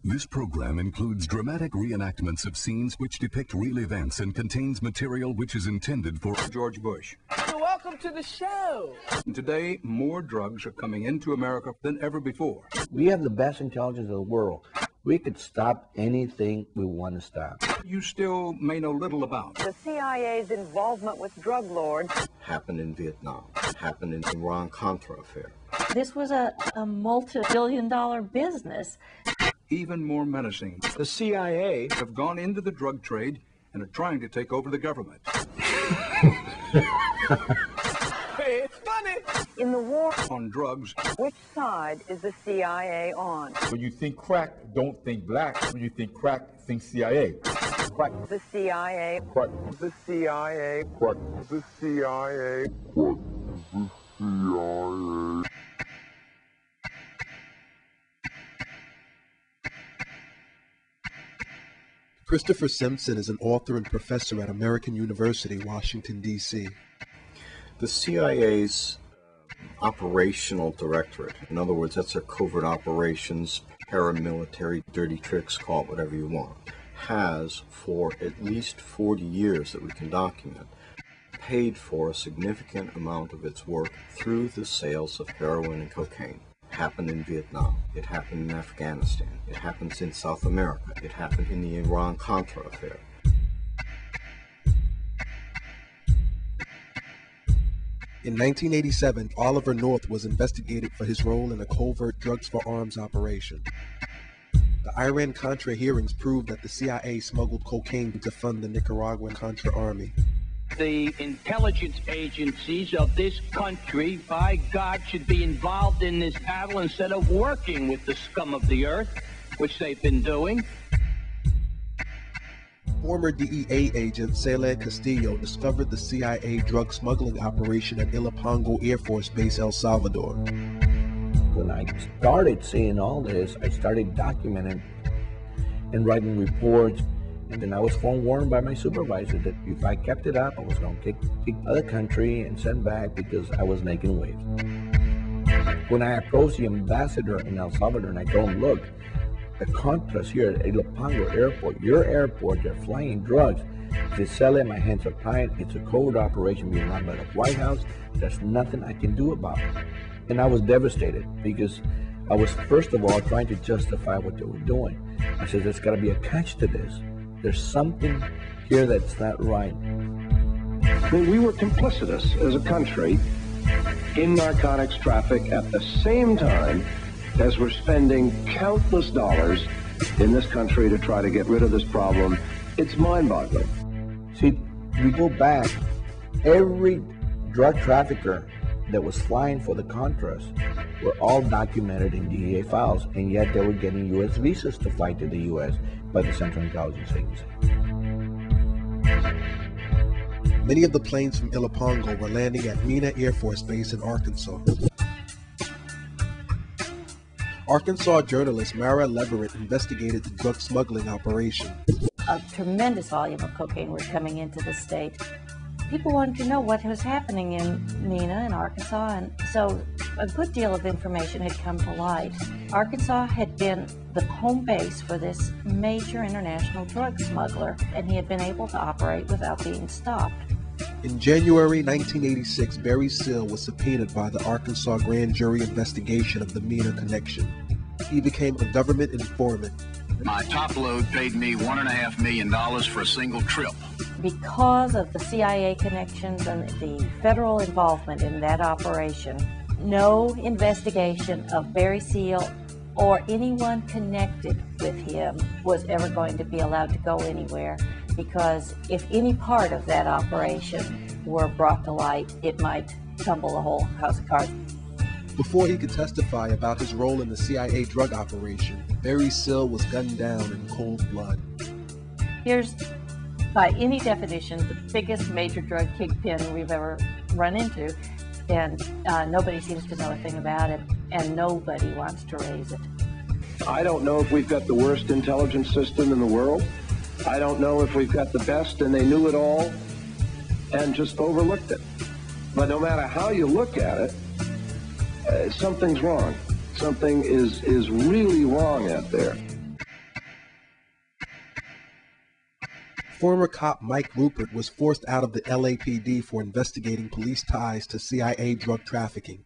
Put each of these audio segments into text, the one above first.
This program includes dramatic reenactments of scenes which depict real events and contains material which is intended for George Bush. So welcome to the show. Today, more drugs are coming into America than ever before. We have the best intelligence of the world. We could stop anything we want to stop. You still may know little about the CIA's involvement with drug lords. Happened in Vietnam. Happened in the Iran-Contra affair. This was a multi-billion-dollar business. Even more menacing, the CIA have gone into the drug trade and are trying to take over the government. Hey, it's funny. In the war on drugs, which side is the CIA on? When you think crack, don't think black. When you think crack, think CIA. Crack. The CIA. Crack. The CIA. Crack. The CIA. Crack. The CIA. Christopher Simpson is an author and professor at American University, Washington, D.C. The CIA's operational directorate, in other words, that's their covert operations, paramilitary, dirty tricks, call it whatever you want, has, for at least 40 years that we can document, paid for a significant amount of its work through the sales of heroin and cocaine. It happened in Vietnam. It happened in Afghanistan. It happens in South America. It happened in the Iran-Contra affair. In 1987, Oliver North was investigated for his role in a covert drugs for arms operation. The Iran-Contra hearings proved that the CIA smuggled cocaine to fund the Nicaraguan Contra army. The intelligence agencies of this country, by God, should be involved in this battle instead of working with the scum of the earth, which they've been doing. Former DEA agent Celed Castillo discovered the CIA drug smuggling operation at Ilopango Air Force Base, El Salvador. When I started seeing all this, I started documenting and writing reports. And then I was forewarned by my supervisor that if I kept it up, I was going to kick the other country and send back because I was making waves. When I approached the ambassador in El Salvador and I told him, look, the Contras here at Ilopango Airport, your airport, they're flying drugs. They sell it, my hands are tied. It's a covert operation being run by the White House. There's nothing I can do about it. And I was devastated because I was, first of all, trying to justify what they were doing. I said, there's got to be a catch to this. There's something here that's not right. We were complicitous as a country in narcotics traffic at the same time as we're spending countless dollars in this country to try to get rid of this problem. It's mind-boggling. See, we go back, every drug trafficker that was flying for the Contras were all documented in DEA files, and yet they were getting U.S. visas to fly to the U.S. by the Central Intelligence Agency. Many of the planes from Ilopango were landing at Mena Air Force Base in Arkansas. Arkansas journalist Mara Leverett investigated the drug smuggling operation. A tremendous volume of cocaine was coming into the state. People wanted to know what was happening in Mena and Arkansas, and so a good deal of information had come to light. Arkansas had been the home base for this major international drug smuggler, and he had been able to operate without being stopped. In January 1986, Barry Seal was subpoenaed by the Arkansas grand jury investigation of the Mena connection. He became a government informant. My top load paid me $1.5 million for a single trip. Because of the CIA connections and the federal involvement in that operation, no investigation of Barry Seal or anyone connected with him was ever going to be allowed to go anywhere, because if any part of that operation were brought to light, it might tumble the whole house of cards. Before he could testify about his role in the CIA drug operation, Barry Seal was gunned down in cold blood. Here's, by any definition, the biggest major drug kingpin we've ever run into, and nobody seems to know a thing about it, and nobody wants to raise it. I don't know if we've got the worst intelligence system in the world. I don't know if we've got the best and they knew it all and just overlooked it. But no matter how you look at it, something's wrong. Something is really wrong out there. Former cop Mike Rupert was forced out of the LAPD for investigating police ties to CIA drug trafficking.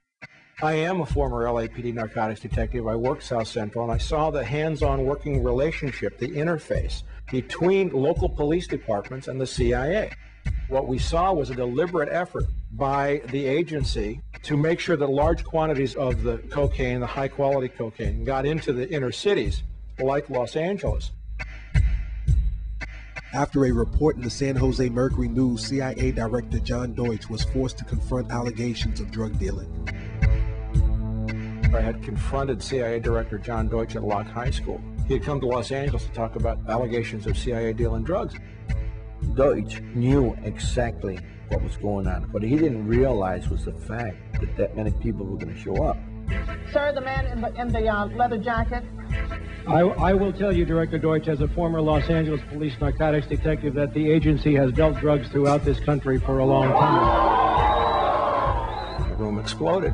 I am a former LAPD narcotics detective. I worked South Central, and I saw the hands-on working relationship, the interface between local police departments and the CIA. What we saw was a deliberate effort by the agency to make sure that large quantities of the cocaine, the high-quality cocaine, got into the inner cities, like Los Angeles. After a report in the San Jose Mercury News, CIA Director John Deutsch was forced to confront allegations of drug dealing. I had confronted CIA Director John Deutsch at Locke High School. He had come to Los Angeles to talk about allegations of CIA dealing drugs. Deutsch knew exactly what was going on. What he didn't realize was the fact that many people were going to show up. Sir, the man in the leather jacket. I will tell you, Director Deutsch, as a former Los Angeles police narcotics detective, that the agency has dealt drugs throughout this country for a long time. The room exploded.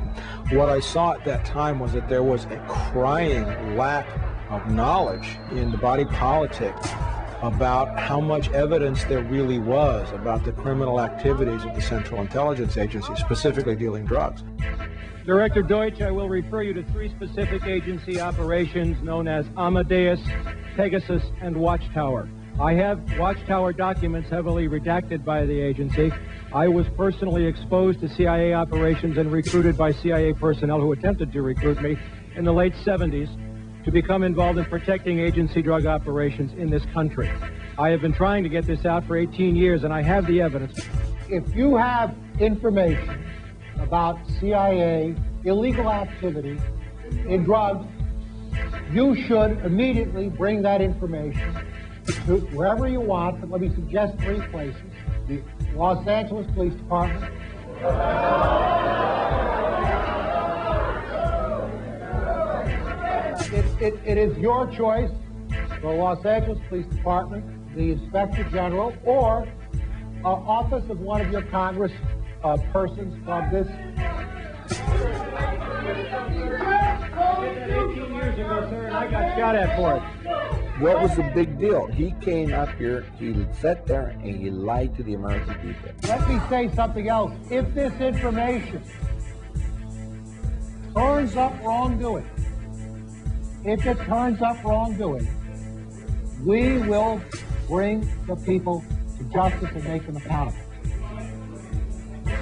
What I saw at that time was that there was a crying lack of knowledge in the body politic about how much evidence there really was about the criminal activities of the Central Intelligence Agency, specifically dealing drugs. Director Deutsch, I will refer you to 3 specific agency operations known as Amadeus, Pegasus, and Watchtower. I have Watchtower documents heavily redacted by the agency. I was personally exposed to CIA operations and recruited by CIA personnel who attempted to recruit me in the late 70s to become involved in protecting agency drug operations in this country. I have been trying to get this out for 18 years, and I have the evidence. If you have information about CIA illegal activity in drugs, you should immediately bring that information to wherever you want, but let me suggest 3 places. The Los Angeles Police Department, it is your choice, the Los Angeles Police Department, the Inspector General, or office of one of your Congress persons from this. 18 years ago, sir, and I got shot at for it. What was the big deal? He came up here, he sat there, and he lied to the American people. Let me say something else. If this information turns up wrongdoing, we will bring the people to justice and make them accountable.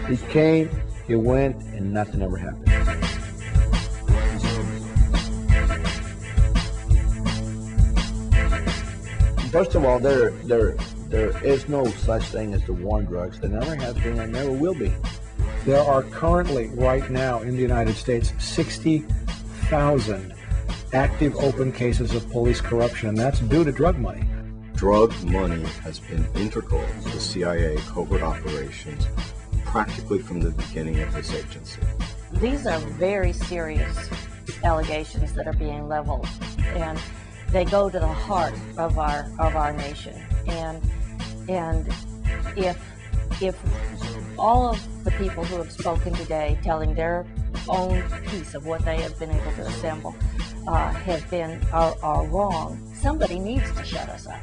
He came, he went, and nothing ever happened. First of all, there is no such thing as the war on drugs. There never has been and never will be. There are currently, right now in the United States, 60,000 active open cases of police corruption, and that's due to drug money. Drug money has been integral to the CIA covert operations practically from the beginning of this agency. These are very serious allegations that are being leveled, and they go to the heart of our nation. And if all of the people who have spoken today, telling their own piece of what they have been able to assemble, are wrong, somebody needs to shut us up.